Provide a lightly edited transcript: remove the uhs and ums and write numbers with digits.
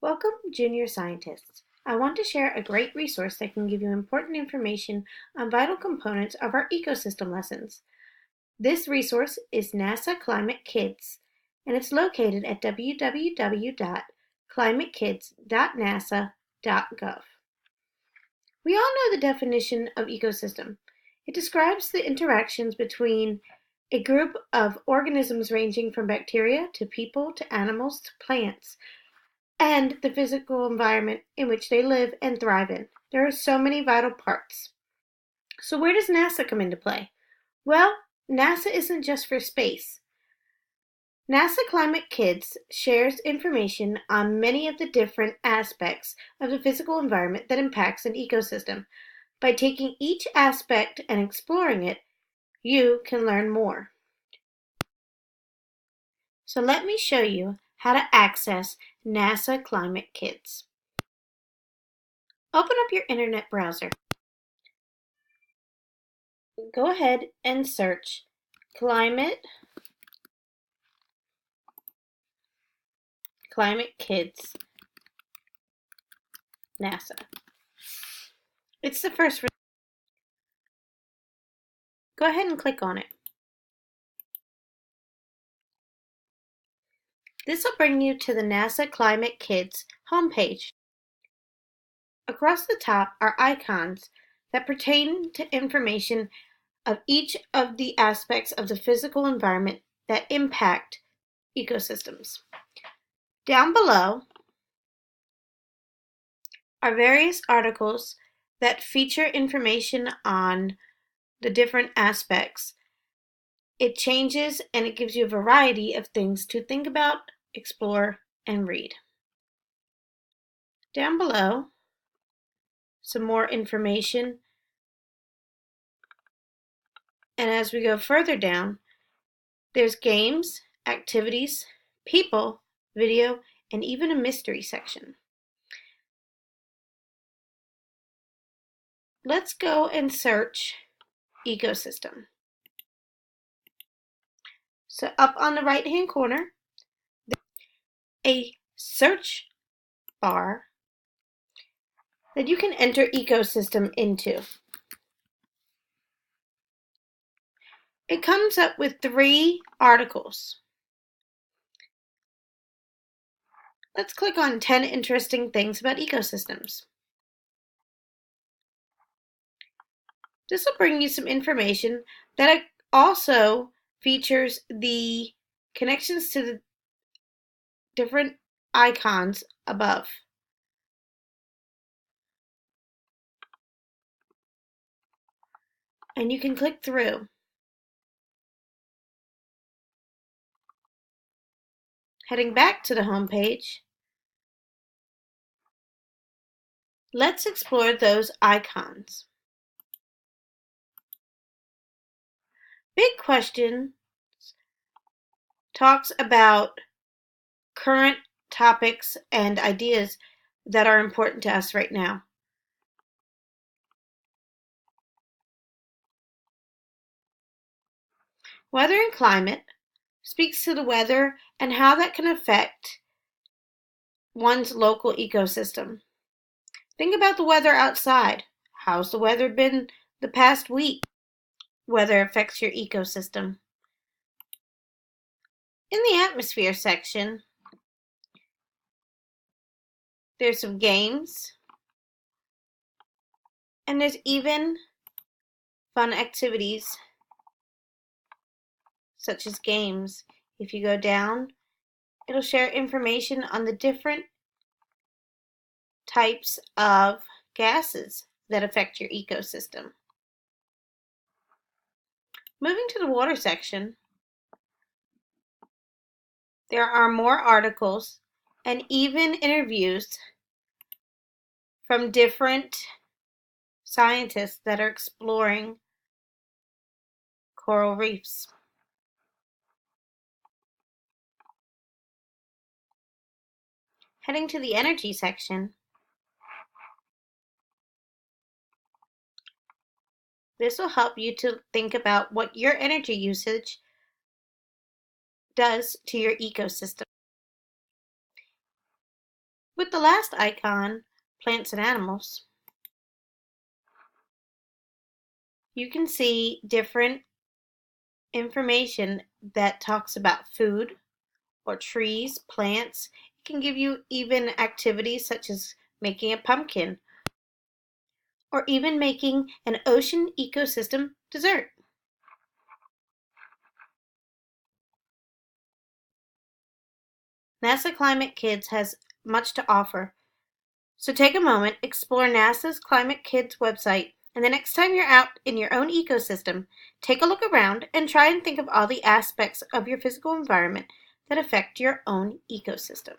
Welcome, junior scientists. I want to share a great resource that can give you important information on vital components of our ecosystem lessons. This resource is NASA Climate Kids, and it's located at www.climatekids.nasa.gov. We all know the definition of ecosystem. It describes the interactions between a group of organisms ranging from bacteria to people to animals to plants, and the physical environment in which they live and thrive in. There are so many vital parts. So where does NASA come into play? Well, NASA isn't just for space. NASA Climate Kids shares information on many of the different aspects of the physical environment that impacts an ecosystem. By taking each aspect and exploring it, you can learn more. So let me show you how to access NASA Climate Kids. Open up your internet browser. Go ahead and search Climate Kids NASA. It's the first. Go ahead and click on it. This will bring you to the NASA Climate Kids homepage. Across the top are icons that pertain to information of each of the aspects of the physical environment that impact ecosystems. Down below are various articles that feature information on the different aspects. It changes and it gives you a variety of things to think about, explore, and read. Down below, some more information. And as we go further down, there's games, activities, people, video, and even a mystery section. Let's go and search ecosystem. So up on the right-hand corner, there's a search bar that you can enter ecosystem into. It comes up with 3 articles. Let's click on 10 interesting things about ecosystems. This will bring you some information that also features the connections to the different icons above. And you can click through. Heading back to the home page, let's explore those icons. Big Questions talks about current topics and ideas that are important to us right now. Weather and Climate speaks to the weather and how that can affect one's local ecosystem. Think about the weather outside. How's the weather been the past week? Weather affects your ecosystem. In the atmosphere section, there's some games, and there's even fun activities such as games. If you go down, it'll share information on the different types of gases that affect your ecosystem. Moving to the water section, there are more articles and even interviews from different scientists that are exploring coral reefs. Heading to the energy section, this will help you to think about what your energy usage does to your ecosystem. With the last icon, plants and animals, you can see different information that talks about food or trees, plants. It can give you even activities such as making a pumpkin or even making an ocean ecosystem dessert. NASA Climate Kids has much to offer. So take a moment, explore NASA's Climate Kids website, and the next time you're out in your own ecosystem, take a look around and try and think of all the aspects of your physical environment that affect your own ecosystem.